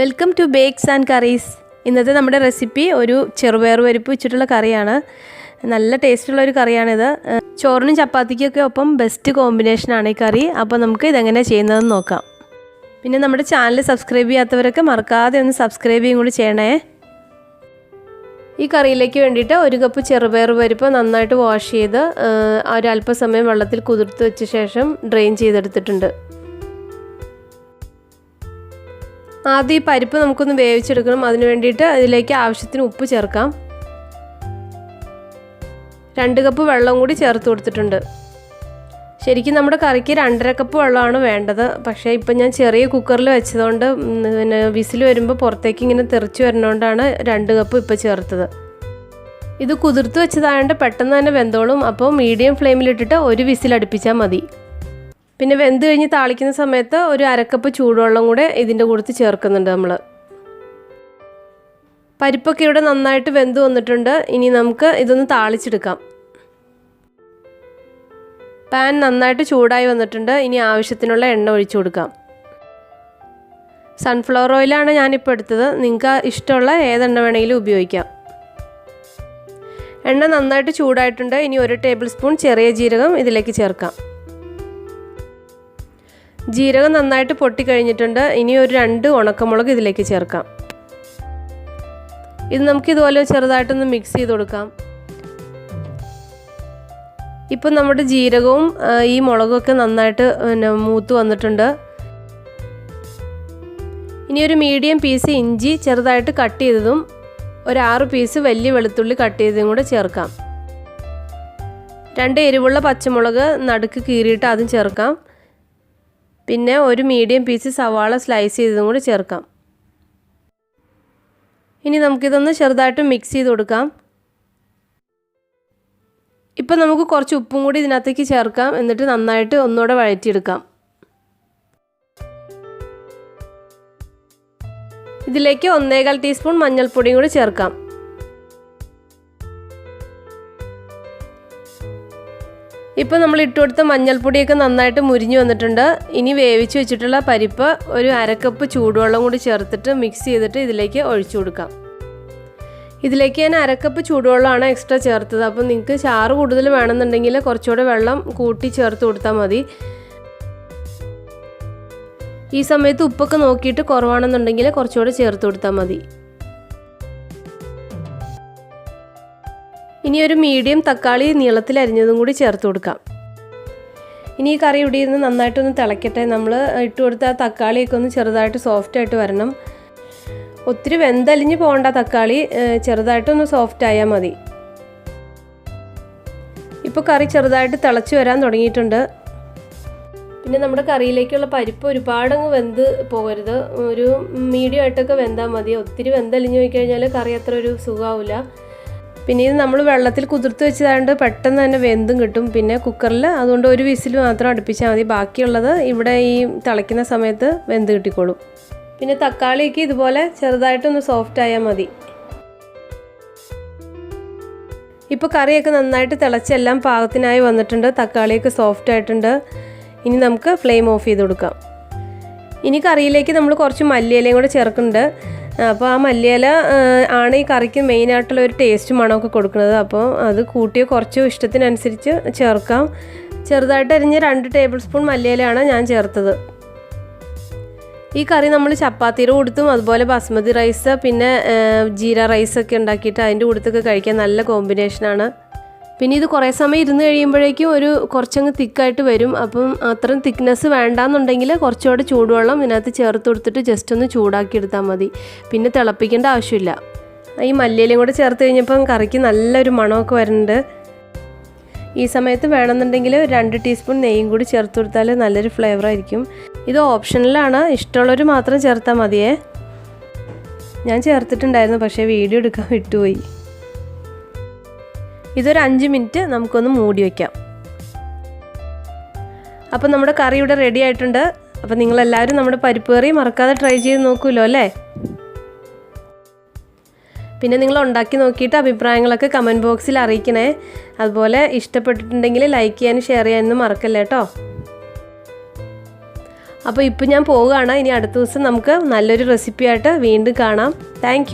Welcome to bakes and curries. ഇന്നത്തെ നമ്മുടെ recipe ഒരു ചെറുപയർ പരിപ്പ് വെച്ചിട്ടുള്ള കറിയാണ്. നല്ല ടേസ്റ്റുള്ള ഒരു കറിയാണിത്. ചോറിനും ചപ്പാത്തിക്കൊക്കെ ഒപ്പം ബെസ്റ്റ് കോമ്പിനേഷനാണ് ഈ കറി. അപ്പോൾ നമുക്ക് ഇതെങ്ങനെ ചെയ്യുന്നതെന്ന് നോക്കാം. പിന്നെ നമ്മുടെ ചാനൽ സബ്സ്ക്രൈബ് ചെയ്യാത്തവരൊക്കെ മറക്കാതെ ഒന്ന് സബ്സ്ക്രൈബ് ചെയ്യും കൂടി ചെയ്യണേ. ഈ കറിയിലേക്ക് വേണ്ടിയിട്ട് 1 കപ്പ് ചെറുപയർ പരിപ്പ് നന്നായിട്ട് വാഷ് ചെയ്ത് ഒരല്പസമയം വെള്ളത്തിൽ കുതിർത്ത് വെച്ച ശേഷം ഡ്രെയിൻ ചെയ്തെടുത്തിട്ടുണ്ട്. ആദ്യം ഈ പരിപ്പ് നമുക്കൊന്ന് വേവിച്ചെടുക്കണം. അതിന് വേണ്ടിയിട്ട് അതിലേക്ക് ആവശ്യത്തിന് ഉപ്പ് ചേർക്കാം. 2 കപ്പ് വെള്ളം കൂടി ചേർത്ത് കൊടുത്തിട്ടുണ്ട്. ശരിക്കും നമ്മുടെ കറിക്ക് 2.5 കപ്പ് വെള്ളമാണ് വേണ്ടത്. പക്ഷേ ഇപ്പം ഞാൻ ചെറിയ കുക്കറിൽ വെച്ചതുകൊണ്ട് പിന്നെ വിസിൽ വരുമ്പോൾ പുറത്തേക്ക് ഇങ്ങനെ തെറിച്ച് വരുന്നതുകൊണ്ടാണ് 2 കപ്പ് ഇപ്പോൾ ചേർത്തത്. ഇത് കുതിർത്ത് വെച്ചതായതുകൊണ്ട് പെട്ടെന്ന് തന്നെ വെന്തോളും. അപ്പോൾ മീഡിയം ഫ്ലെയിമിലിട്ടിട്ട് 1 വിസിൽ അടുപ്പിച്ചാൽ മതി. പിന്നെ വെന്ത് കഴിഞ്ഞ് താളിക്കുന്ന സമയത്ത് ഒരു 1/2 കപ്പ് ചൂടുവെള്ളം കൂടെ ഇതിൻ്റെ കൂടെ ചേർക്കുന്നുണ്ട് നമ്മൾ. പരിപ്പൊക്കെ ഇവിടെ നന്നായിട്ട് വെന്ത് വന്നിട്ടുണ്ട്. ഇനി നമുക്ക് ഇതൊന്ന് താളിച്ചെടുക്കാം. പാൻ നന്നായിട്ട് ചൂടായി വന്നിട്ടുണ്ട്. ഇനി ആവശ്യത്തിനുള്ള എണ്ണ ഒഴിച്ചു കൊടുക്കാം. സൺഫ്ലവർ ഓയിലാണ് ഞാനിപ്പോൾ എടുത്തത്. നിങ്ങൾക്ക് ഇഷ്ടമുള്ള ഏതെണ്ണ വേണമെങ്കിലും ഉപയോഗിക്കാം. എണ്ണ നന്നായിട്ട് ചൂടായിട്ടുണ്ട്. ഇനി 1 ടേബിൾ സ്പൂൺ ചെറിയ ജീരകം ഇതിലേക്ക് ചേർക്കാം. ജീരകം നന്നായിട്ട് പൊട്ടിക്കഴിഞ്ഞിട്ടുണ്ട്. ഇനി ഒരു 2 ഉണക്കമുളക് ഇതിലേക്ക് ചേർക്കാം. ഇത് നമുക്കിതുപോലെ ചെറുതായിട്ടൊന്ന് മിക്സ് ചെയ്ത് കൊടുക്കാം. ഇപ്പം നമ്മുടെ ജീരകവും ഈ മുളകൊക്കെ നന്നായിട്ട് മൂത്ത് വന്നിട്ടുണ്ട്. ഇനി ഒരു മീഡിയം പീസ് ഇഞ്ചി ചെറുതായിട്ട് കട്ട് ചെയ്തതും ഒരു 6 പീസ് വലിയ വെളുത്തുള്ളി കട്ട് ചെയ്തതും കൂടെ ചേർക്കാം. 2 എരിവുള്ള പച്ചമുളക് നടുക്ക് കീറിയിട്ട് അതും ചേർക്കാം. പിന്നെ ഒരു മീഡിയം പീസ് സവാള സ്ലൈസ് ചെയ്തതും കൂടി ചേർക്കാം. ഇനി നമുക്കിതൊന്ന് ചെറുതായിട്ട് മിക്സ് ചെയ്ത് കൊടുക്കാം. ഇപ്പം നമുക്ക് കുറച്ച് ഉപ്പും കൂടി ഇതിനകത്തേക്ക് ചേർക്കാം. എന്നിട്ട് നന്നായിട്ട് ഒന്നുകൂടെ വഴറ്റിയെടുക്കാം. ഇതിലേക്ക് 1/4 ടീസ്പൂൺ മഞ്ഞൾപ്പൊടിയും കൂടി ചേർക്കാം. ഇപ്പോൾ നമ്മൾ ഇട്ട് കൊടുത്ത മഞ്ഞൾപ്പൊടിയൊക്കെ നന്നായിട്ട് മുരിഞ്ഞു വന്നിട്ടുണ്ട്. ഇനി വേവിച്ച് വെച്ചിട്ടുള്ള പരിപ്പ് ഒരു 1/2 കപ്പ് ചൂടുവെള്ളം കൂടി ചേർത്തിട്ട് മിക്സ് ചെയ്തിട്ട് ഇതിലേക്ക് ഒഴിച്ചു കൊടുക്കാം. ഇതിലേക്ക് ഞാൻ 1/2 കപ്പ് ചൂടുവെള്ളമാണ് എക്സ്ട്രാ ചേർത്തത്. അപ്പോൾ നിങ്ങൾക്ക് ചാറ് കൂടുതൽ വേണമെന്നുണ്ടെങ്കിൽ കുറച്ചുകൂടെ വെള്ളം കൂട്ടി ചേർത്ത് കൊടുത്താൽ മതി. ഈ സമയത്ത് ഉപ്പൊക്കെ നോക്കിയിട്ട് കുറവാണെന്നുണ്ടെങ്കിൽ കുറച്ചുകൂടെ ചേർത്ത് കൊടുത്താൽ മതി. ഇനി ഒരു മീഡിയം തക്കാളി നീളത്തിൽ അരിഞ്ഞതും കൂടി ചേർത്ത് കൊടുക്കാം. ഇനി ഈ കറി ഇവിടെ ഇരുന്ന് നന്നായിട്ടൊന്ന് തിളയ്ക്കട്ടെ. നമ്മൾ ഇട്ട് കൊടുത്ത ആ തക്കാളിയൊക്കെ ഒന്ന് ചെറുതായിട്ട് സോഫ്റ്റായിട്ട് വരണം. ഒത്തിരി വെന്തലിഞ്ഞ് പോകേണ്ട തക്കാളി, ചെറുതായിട്ടൊന്ന് സോഫ്റ്റ് ആയാൽ മതി. ഇപ്പോൾ കറി ചെറുതായിട്ട് തിളച്ച് വരാൻ തുടങ്ങിയിട്ടുണ്ട്. പിന്നെ നമ്മുടെ കറിയിലേക്കുള്ള പരിപ്പ് ഒരുപാടങ്ങ് വെന്ത് പോകരുത്. ഒരു മീഡിയം ആയിട്ടൊക്കെ വെന്താൽ മതി. ഒത്തിരി വെന്തലിഞ്ഞ് പോയി കഴിഞ്ഞാൽ കറി അത്ര ഒരു സുഖമാവില്ല. പിന്നെ ഇത് നമ്മൾ വെള്ളത്തിൽ കുതിർത്ത് വെച്ചതായതുകൊണ്ട് പെട്ടെന്ന് തന്നെ വെന്തും കിട്ടും. പിന്നെ കുക്കറിൽ അതുകൊണ്ട് 1 വിസിൽ മാത്രം അടുപ്പിച്ചാൽ മതി. ബാക്കിയുള്ളത് ഇവിടെ ഈ തിളയ്ക്കുന്ന സമയത്ത് വെന്ത് കിട്ടിക്കോളും. പിന്നെ തക്കാളിയൊക്കെ ഇതുപോലെ ചെറുതായിട്ടൊന്ന് സോഫ്റ്റ് ആയാൽ മതി. ഇപ്പോൾ കറിയൊക്കെ നന്നായിട്ട് തിളച്ചെല്ലാം പാകത്തിനായി വന്നിട്ടുണ്ട്. തക്കാളിയൊക്കെ സോഫ്റ്റ് ആയിട്ടുണ്ട്. ഇനി നമുക്ക് ഫ്ലെയിം ഓഫ് ചെയ്ത് കൊടുക്കാം. ഇനി കറിയിലേക്ക് നമ്മൾ കുറച്ച് മല്ലിയിലയും കൂടെ ചേർക്കുന്നുണ്ട്. അപ്പോൾ ആ മല്ലിയില ആണ് ഈ കറിക്ക് മെയിനായിട്ടുള്ള ഒരു ടേസ്റ്റ് മണമൊക്കെ കൊടുക്കുന്നത്. അപ്പോൾ അത് കൂട്ടിയോ കുറച്ചോ ഇഷ്ടത്തിനനുസരിച്ച് ചേർക്കാം. ചെറുതായിട്ട് അരിഞ്ഞ് 2 ടേബിൾ സ്പൂൺ മല്ലിയിലയാണ് ഞാൻ ചേർത്തത്. ഈ കറി നമ്മൾ ചപ്പാത്തിയുടെ കൂടത്തും അതുപോലെ ബാസ്മതി റൈസ് പിന്നെ ജീര റൈസൊക്കെ ഉണ്ടാക്കിയിട്ട് അതിൻ്റെ കൂടത്തൊക്കെ കഴിക്കാൻ നല്ല കോമ്പിനേഷനാണ്. പിന്നെ ഇത് കുറേ സമയം ഇരുന്ന് കഴിയുമ്പോഴേക്കും കുറച്ചങ്ങ് തിക്കായിട്ട് വരും. അപ്പം അത്രയും തിക്നെസ് വേണ്ടാന്നുണ്ടെങ്കിൽ കുറച്ചുകൂടെ ചൂടുവെള്ളം ഇതിനകത്ത് ചേർത്ത് കൊടുത്തിട്ട് ജസ്റ്റ് ഒന്ന് ചൂടാക്കി എടുത്താൽ മതി. പിന്നെ തിളപ്പിക്കേണ്ട ആവശ്യമില്ല. ഈ മല്ലിയിലയും കൂടെ ചേർത്ത് കഴിഞ്ഞപ്പം കറിക്ക് നല്ലൊരു മണമൊക്കെ വരുന്നുണ്ട്. ഈ സമയത്ത് വേണമെന്നുണ്ടെങ്കിൽ 2 ടീസ്പൂൺ നെയ്യും കൂടി ചേർത്ത് കൊടുത്താൽ നല്ലൊരു ഫ്ലേവറായിരിക്കും. ഇത് ഓപ്ഷണലാണ്. ഇഷ്ടമുള്ളവർ മാത്രം ചേർത്താൽ മതിയേ. ഞാൻ ചേർത്തിട്ടുണ്ടായിരുന്നു, പക്ഷേ വീഡിയോ എടുക്കാൻ വിട്ടുപോയി. ഇതൊരു 5 മിനിറ്റ് നമുക്കൊന്ന് മൂടി വയ്ക്കാം. അപ്പോൾ നമ്മുടെ കറി ഇവിടെ റെഡി ആയിട്ടുണ്ട്. അപ്പോൾ നിങ്ങളെല്ലാവരും നമ്മുടെ പരിപ്പ് കറി മറക്കാതെ ട്രൈ ചെയ്ത് നോക്കുമല്ലോ അല്ലേ? പിന്നെ നിങ്ങൾ ഉണ്ടാക്കി നോക്കിയിട്ട് അഭിപ്രായങ്ങളൊക്കെ കമൻറ്റ് ബോക്സിൽ അറിയിക്കണേ. അതുപോലെ ഇഷ്ടപ്പെട്ടിട്ടുണ്ടെങ്കിൽ ലൈക്ക് ചെയ്യാനും ഷെയർ ചെയ്യാനൊന്നും മറക്കല്ലേ കേട്ടോ. അപ്പോൾ ഇപ്പോൾ ഞാൻ പോവുകയാണ്. ഇനി അടുത്ത ദിവസം നമുക്ക് നല്ലൊരു റെസിപ്പി ആയിട്ട് വീണ്ടും കാണാം. താങ്ക്